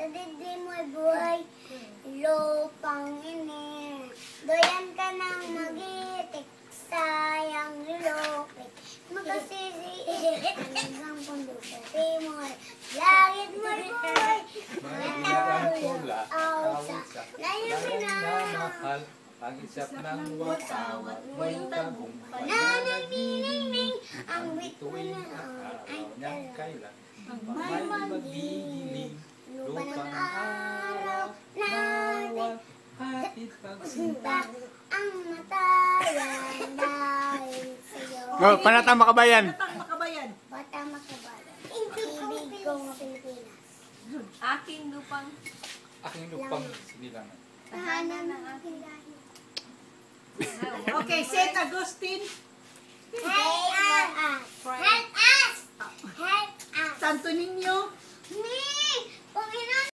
didi mo'y buhay, lupang ini. Doyan ka nang magitik, sayang lulupit. Magkasisi, hanggang pundo sa timor. Langit mo'y buhay, matawala, awsa. Layo pinamahal, ang isap ng watawat, may tagumpay. Nanang-ninang-ning, ang Tuwing bituin na ay araw niyang dala. kailan, May may magigiling, lupa ng lupang araw natin, natin. hatid pagsinta. Ang matayan dahil sa'yo. Oh, Panatang Makabayan. Panatang Makabayan. Bata makabayan. Ibig kong Pilipinas. Aking lupang Aking lupang sinilangan. Tahanan ng aking dahil. Okay, St. Agustin, Help us! Help us! Help us! Santo Niño,